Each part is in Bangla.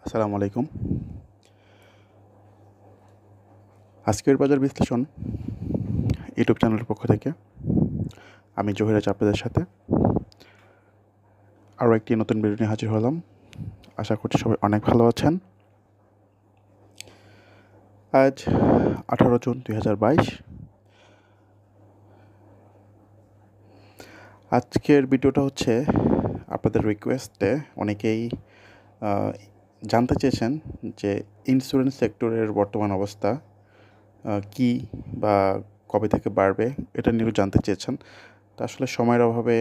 আসসালামু আলাইকুম। আজকের বাজার বিশ্লেষণ ইউটিউব চ্যানেলের পক্ষ থেকে আমি জহির আছি আপনাদের সাথে আরও একটি নতুন ভিডিও নিয়ে হাজির হলাম। আশা করছি সবাই অনেক ভালো আছেন। আজ 18 জুন 2022। আজকের ভিডিওটা হচ্ছে আপনাদের রিকোয়েস্টে অনেকেই জানতে চেয়েছেন যে ইন্স্যুরেন্স সেক্টরের বর্তমান অবস্থা কী বা কবে থেকে বাড়বে এটা নিয়েও জানতে চেয়েছেন। তো আসলে সময়ের অভাবে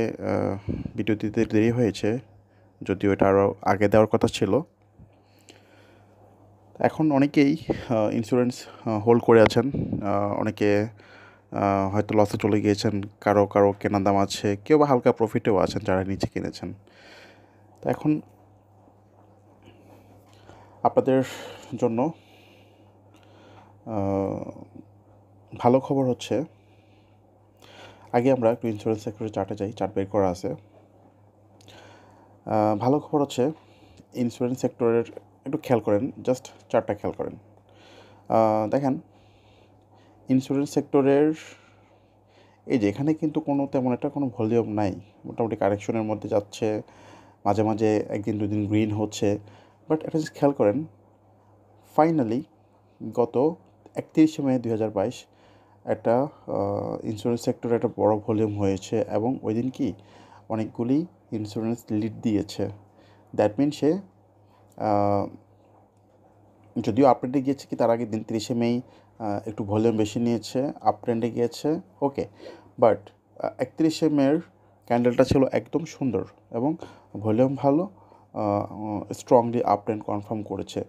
ভিডিও দিতে দেরি হয়েছে, যদিও এটা আরও আগে দেওয়ার কথা ছিল। এখন অনেকেই ইন্স্যুরেন্স হোল্ড করে আছেন, অনেকে হয়তো লসে চলে গিয়েছেন, কারো কারো কেনার দাম আছে, কেউ বা হালকা প্রফিটেও আছেন যারা নিচে কিনেছেন। তো এখন আপনাদের জন্য ভালো খবর হচ্ছে, আগে আমরা একটু ইন্স্যুরেন্স সেক্টরে চার্টে যাই, চার্ট বের করা আছে। ভালো খবর হচ্ছে ইন্স্যুরেন্স সেক্টরের একটু খেয়াল করেন, জাস্ট চার্টটা খেয়াল করেন। দেখেন ইন্স্যুরেন্স সেক্টরের এই যে এখানে কিন্তু তেমন একটা কোনো ভলিউম নাই, মোটামুটি কারেকশনের মধ্যে যাচ্ছে, মাঝে মাঝে একদিন দুদিন গ্রিন হচ্ছে। বাট একটা জিনিস খেয়াল করেন, ফাইনালি গত 31শে মে 2022 একটা ইন্স্যুরেন্স সেক্টরে একটা বড় ভলিউম হয়েছে এবং ওই দিন কি অনেকগুলি ইন্স্যুরেন্স লিড দিয়েছে। দ্যাট মিন সে যদিও আপ ট্রেন্ডে গিয়েছে কি তার আগের দিন 30শে মে একটু ভলিউম বেশি নিয়েছে, আপ ট্রেন্ডে গিয়েছে, ওকে। বাট 31শে মের ক্যান্ডেলটা ছিল একদম সুন্দর এবং ভলিউম ভালো, স্ট্রংলি আপ ট্রেন্ড কনফার্ম করেছে।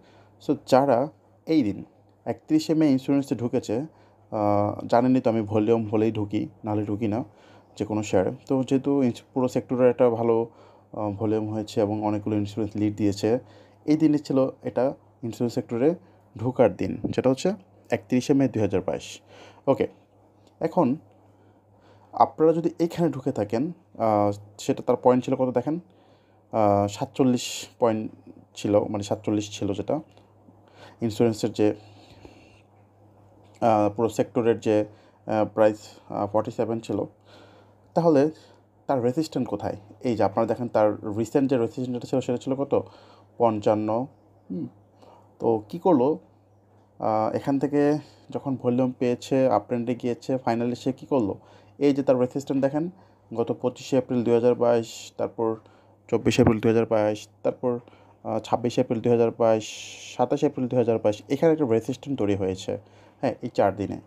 সো যারা এই দিন 31শে মে ইন্স্যুরেন্সে ঢুকেছে, জানেনই তো আমি ভলিউম হলেই ঢুকি, নাহলে ঢুকি না যে কোনো শেয়ারে। তো যেহেতু পুরো সেক্টরের একটা ভালো ভলিউম হয়েছে এবং অনেকগুলো ইন্স্যুরেন্স লিড দিয়েছে, এই দিনই ছিল এটা ইন্স্যুরেন্স সেক্টরে ঢোকার দিন, যেটা হচ্ছে 31শে মে 2022। ওকে, এখন আপনারা যদি এইখানে ঢুকে থাকেন, সেটা তার পয়েন্ট ছিল কত দেখেন, 47 পয়েন্ট ছিল, মানে 47 ছিল, যেটা ইন্স্যুরেন্সের যে পুরো সেক্টরের যে প্রাইস 47 ছিল। তাহলে তার রেজিস্ট্যান্ট কোথায়? এই যে আপনারা দেখেন তার রিসেন্ট যে রেজিস্ট্যান্টটা ছিল সেটা ছিল কত, 55। তো কী করলো, এখান থেকে যখন ভলিউম পেয়েছে, আপ ট্রেন্ডে গিয়েছে, ফাইনালি সে কী করলো, এই যে তার রেজিস্ট্যান্ট দেখেন, গত 25শে এপ্রিল 2022, তারপর 24শে এপ্রিল 2022, তারপর 26শে এপ্রিল 2022, 27শে এপ্রিল 2022, এখানে একটা রেজিস্ট্যান্ট তৈরি হয়েছে, হ্যাঁ, এই 4 দিনে।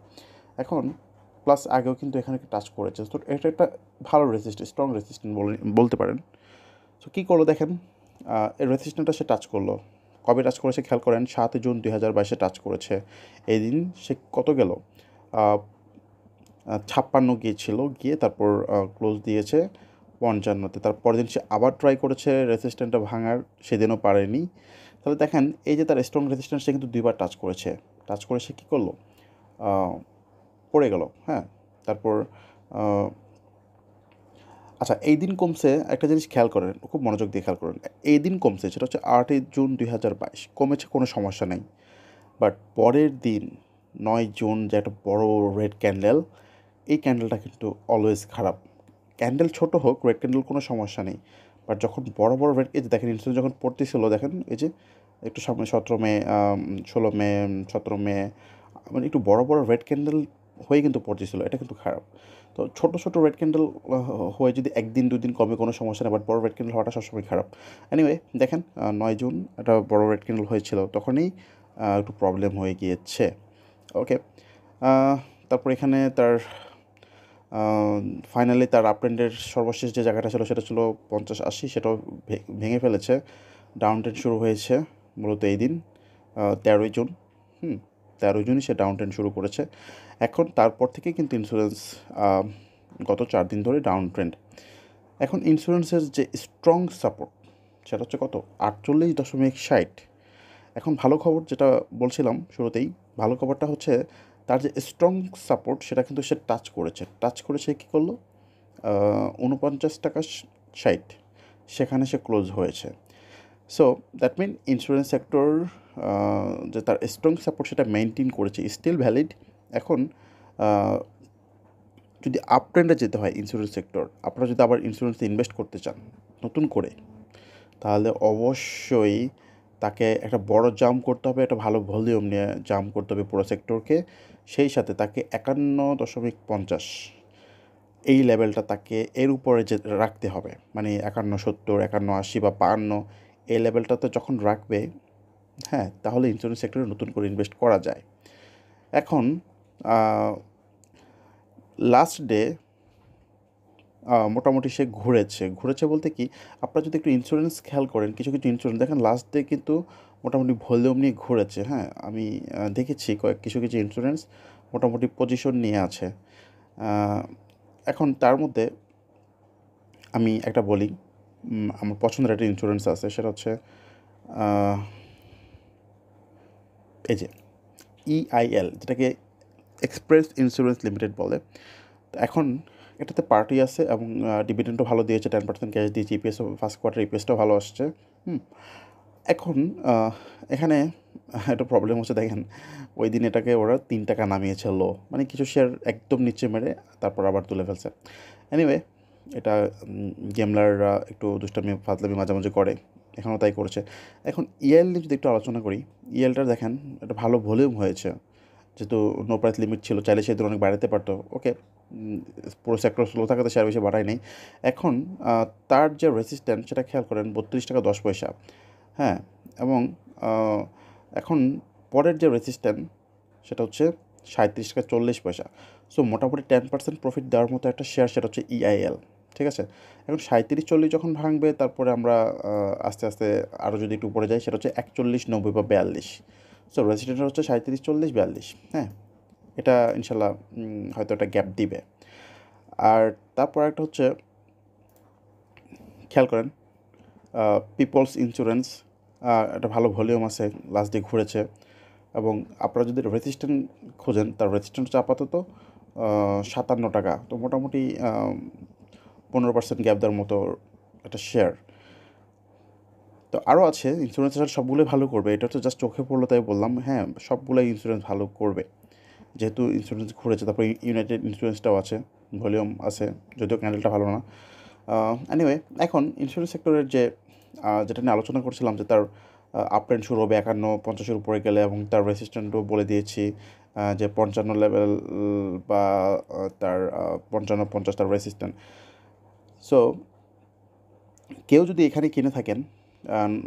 এখন প্লাস আগেও কিন্তু এখানে টাচ করেছে, তো এটা একটা ভালো রেজিস্ট্যান্ট, স্ট্রং রেজিস্ট্যান্ট বলতে পারেন। তো কী করলো দেখেন, এই রেজিস্ট্যান্টটা সে টাচ করলো, কবে টাচ করেছে খেয়াল করেন, 7 জুন 2022 টাচ করেছে। এই দিন সে কত গেল, 56 গিয়েছিল, গিয়ে তারপর ক্লোজ দিয়েছে 55-তে। তারপরের দিন সে আবার ট্রাই করেছে রেজিস্ট্যান্টটা ভাঙার, সেদিনও পারেনি। তাহলে দেখেন এই যে তার স্ট্রং রেজিস্ট্যান্ট, সে কিন্তু 2বার টাচ করেছে, টাচ করে সে কী করলো, পড়ে গেল, হ্যাঁ। তারপর আচ্ছা, এই দিন কমছে, একটা জিনিস খেয়াল করেন, খুব মনোযোগ দিয়ে খেয়াল করেন, এই দিন কমছে, সেটা হচ্ছে 8 জুন 2022, কমেছে, কোনো সমস্যা নেই। বাট পরের দিন 9 জুন যে একটা বড় রেড ক্যান্ডেল, এই ক্যান্ডেলটা কিন্তু অলওয়েজ খারাপ। ক্যান্ডেল ছোট হোক, রেড ক্যান্ডেল কোনো সমস্যা নেই, বাট যখন বড় বড় রেড, এই যে দেখেন ইন্স্যুরেন্স যখন পড়তেছিল, দেখেন এই যে একটু সামনে 17 মে, 16 মে, 17 মে, মানে একটু বড় বড় রেড ক্যান্ডেল হয়ে কিন্তু পড়তেছিল, এটা কিন্তু খারাপ। তো ছোটো ছোটো রেড ক্যান্ডেল হয়ে যদি একদিন দুদিন কমে কোনো সমস্যা নেই, বাট বড় রেড ক্যান্ডেল হওয়াটা সবসময় খারাপ। এনিওয়ে দেখেন 9 জুন একটা বড় রেড ক্যান্ডেল হয়েছিল, তখনই একটু প্রবলেম হয়ে গিয়েছে, ওকে। তারপর এখানে তার ফাইনালি তার আপ ট্রেন্ডের সর্বশেষ যে জায়গাটা ছিল সেটা ছিল 50-80, সেটাও ভেঙে ফেলেছে। ডাউন ট্রেন্ড শুরু হয়েছে মূলত এই দিন 13 জুন, 13 জুনই সে ডাউন ট্রেন্ড শুরু করেছে। এখন তারপর থেকে কিন্তু ইন্স্যুরেন্স গত 4 দিন ধরে ডাউন ট্রেন্ড। এখন ইন্স্যুরেন্সের যে স্ট্রং সাপোর্ট, সেটা হচ্ছে কত, 48.60। এখন ভালো খবর যেটা বলছিলাম শুরুতেই, ভালো খবরটা হচ্ছে তার যে স্ট্রং সাপোর্ট সেটা কিন্তু সে টাচ করেছে কী করলো, 49.60, সেখানে সে ক্লোজ হয়েছে। So that mean insurance sector যে তার স্ট্রং সাপোর্ট সেটা মেনটেন করেছে, স্টিল ভ্যালিড। এখন যদি আপ ট্রেন্ডে যেতে হয় ইন্স্যুরেন্স সেক্টর, আপনারা যদি আবার ইন্স্যুরেন্সে ইনভেস্ট করতে চান নতুন করে, তাহলে অবশ্যই তাকে একটা বড় জাম্প করতে হবে, একটা ভালো ভলিউম নিয়ে জাম্প করতে হবে পুরো সেক্টরকে। সেই সাথে তাকে 51.50 এই লেভেলটা তাকে এর উপরে যে রাখতে হবে, মানে 51.70, 51.80 বা 52 এই লেভেলটাতে যখন রাখবে, হ্যাঁ, তাহলে ইন্স্যুরেন্স সেক্টরে নতুন করে ইনভেস্ট করা যায়। এখন লাস্ট ডে মোটামুটি সে ঘুরেছে বলতে কি, আপনারা যদি একটু ইন্স্যুরেন্স খেয়াল করেন, কিছু কিছু ইন্স্যুরেন্স দেখেন লাস্ট ডে কিন্তু মোটামুটি ভলিউম নিয়ে ঘুরেছে। হ্যাঁ, আমি দেখেছি কিছু কিছু ইন্স্যুরেন্স মোটামুটি পজিশন নিয়ে আছে। এখন তার মধ্যে আমি একটা বলি, আমার পছন্দের একটা ইন্স্যুরেন্স আছে, সেটা হচ্ছে এই যে EIL, যেটাকে এক্সপ্রেস ইন্স্যুরেন্স লিমিটেড বলে। তো এখন এটাতে পার্টি আছে এবং ডিভিডেন্ডও ভালো দিয়েছে, 10% ক্যাশ দিয়েছে, ইপিএসও ফার্স্ট কোয়ার্টার ইপিএসটাও ভালো আসছে। এখন এখানে একটা প্রবলেম হচ্ছে, দেখেন ওই দিন এটাকে ওরা 3 টাকা নামিয়েছে লো, মানে কিছু শেয়ার একদম নিচে মেরে তারপর আবার তুলে ফেলছে। এনিওয়ে, এটা গেমলাররা একটু দুষ্টামি ফাজলামি মাঝে মাঝে করে, এখনও তাই করেছে। এখন ইএল নিয়ে যদি একটু আলোচনা করি, ইএলটা দেখেন একটা ভালো ভলিউম হয়েছে, যেহেতু নো প্রাইস লিমিট ছিল, চাইলে সে অনেক বাড়াতে পারতো। ওকে, পুরো সেক্টর স্লো থাকাতে শেয়ার বেশি বাড়ায় নেই। এখন তার যে রেসিস্ট্যান্ট সেটা খেয়াল করেন 32 টাকা 10 পয়সা। হ্যাঁ, এবং এখন পরের যে রেসিস্ট্যান্ট সেটা হচ্ছে 37 টাকা 40 পয়সা। সো মোটামুটি 10% প্রফিট দেওয়ার মতো একটা শেয়ার, সেটা হচ্ছে EIL। ঠিক আছে, এখন 37-40 যখন ভাঙবে, তারপরে আমরা আস্তে আস্তে আরও যদি একটু উপরে যাই, সেটা হচ্ছে 41-90 বা 42। সো রেসিস্ট্যান্ট হচ্ছে 37-40-42। হ্যাঁ, এটা ইনশাল্লাহ হয়তো একটা গ্যাপ দিবে। আর তারপর একটা হচ্ছে খেয়াল করেন পিপলস ইন্স্যুরেন্স, একটা ভালো ভলিউম আছে, লাস্ট ডে ঘুরেছে। এবং আপনারা যদি রেজিস্ট্যান্ট খোঁজেন, তার রেজিস্ট্যান্ট হচ্ছে আপাতত 57 টাকা। তো মোটামুটি 15% গ্যাপ দেওয়ার মতো একটা শেয়ার। তো আরও আছে ইন্স্যুরেন্সের, সবগুলোই ভালো করবে, এটা হচ্ছে জাস্ট চোখে পড়লো তাই বললাম। হ্যাঁ, সবগুলোই ইন্স্যুরেন্স ভালো করবে, যেহেতু ইন্স্যুরেন্স ঘুরেছে। তারপরে ইউনাইটেড ইন্স্যুরেন্সটাও আছে, ভলিউম আছে, যদিও ক্যান্ডেলটা ভালো না। এনিওয়ে, এখন ইন্স্যুরেন্স সেক্টরের যেটা নিয়ে আলোচনা করছিলাম, যে তার আপ ট্রেন্ড শুরু হবে 51-50-এর উপরে গেলে, এবং তার রেসিস্ট্যান্টও বলে দিয়েছি যে 55 লেভেল বা তার 55-50 তার রেসিস্ট্যান্ট। সো কেউ যদি এখানে কিনে থাকেন,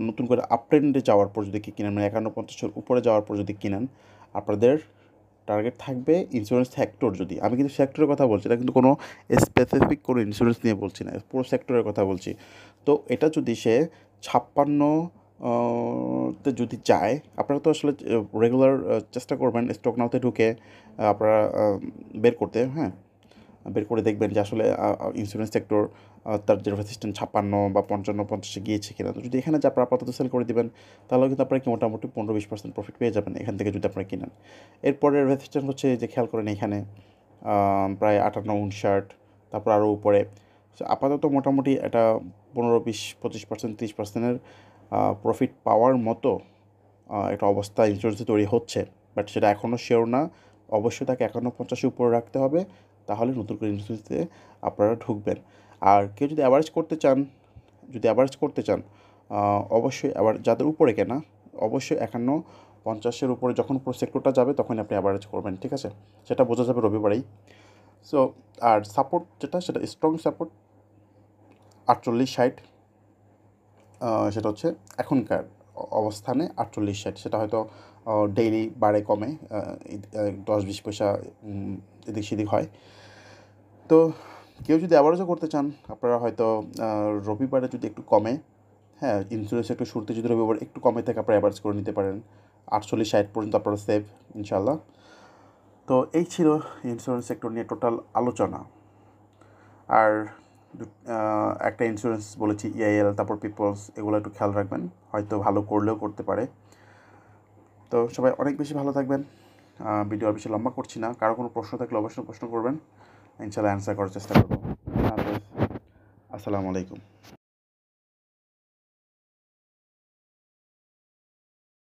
নতুন করে আপ ট্রেন্ডে যাওয়ার পর যদি কিনেন, মানে 51-50-এর উপরে যাওয়ার পর যদি কিনেন, আপনাদের টার্গেট থাকবে ইন্স্যুরেন্স সেক্টর। যদি আমি কিন্তু সেক্টরের কথা বলছি, এটা কিন্তু কোনো স্পেসিফিক কোনো ইন্স্যুরেন্স নিয়ে বলছি না, পুরো সেক্টরের কথা বলছি। তো এটা যদি সে 56 তে যদি যায়, আপনারা তো আসলে রেগুলার চেষ্টা করবেন স্টক নাওতে ঢুকে আপনারা বের করতে। হ্যাঁ, বের করে দেখবেন যে আসলে ইন্স্যুরেন্স সেক্টর তার যে রেজিস্ট্যান্ট 56 বা 55-50-এ গিয়েছে কিনা। তো যদি এখানে যে আপনারা আপাতত সেল করে দেবেন, তাহলে কিন্তু আপনারা কি মোটামুটি 15-20% প্রফিট পেয়ে যাবেন এখান থেকে, যদি আপনারা কিনেন। এরপরে রেজিস্ট্যান্ট হচ্ছে যে খেয়াল করেন এখানে প্রায় 58-59, তারপর আরও উপরে। আপাতত মোটামুটি এটা 15-20-25% 30%-এর প্রফিট পাওয়ার মতো একটা অবস্থা ইন্স্যুরেন্সে তৈরি হচ্ছে। বাট সেটা এখনও শিওর না, অবশ্যই তাকে 51-50-এর উপরে রাখতে হবে, তাহলে নতুন করে ইন্স্যুরেন্সে আপনারা ঢুকবেন। আর কেউ যদি অ্যাভারেজ করতে চান, অবশ্যই আবার যাদের উপরে কেনা, অবশ্যই 51-50-এর উপরে যখন পুরো সেক্টরটা যাবে, তখন আপনি অ্যাভারেজ করবেন। ঠিক আছে, সেটা বোঝা যাবে রবিবারেই। সো আর সাপোর্ট যেটা, সেটা স্ট্রং সাপোর্ট 48-60, সেটা হচ্ছে এখনকার অবস্থানে 48-60। সেটা হয়তো ডেইলি বাড়ে কমে, 10-20 পয়সা এদিক সেদিক হয়। তো কেউ যদি অ্যাভারেজও করতে চান, আপনারা হয়তো রবিবারে যদি একটু কমে, হ্যাঁ, ইন্স্যুরেন্স একটু শুরুতে যদি রবিবার একটু কমে থাকে, আপনারা অ্যাভারেজ করে নিতে পারেন। 48-60 পর্যন্ত আপনারা সেভ, ইনশাল্লাহ। তো এই ছিল ইন্স্যুরেন্স সেক্টর নিয়ে টোটাল আলোচনা। আর একটা ইন্স্যুরেন্স বলেছি EIL, তারপর পিপলস, এগুলো একটু খেয়াল রাখবেন, হয়তো ভালো করলেও করতে পারে। তো সবাই অনেক বেশি ভালো থাকবেন। ভিডিও আর বেশি লম্বা করছি না, কারো কোনো প্রশ্ন থাকলে অবশ্যই প্রশ্ন করবেন, ইনশাল্লাহ অ্যান্সার করার চেষ্টা করবো। আসসালামু আলাইকুম।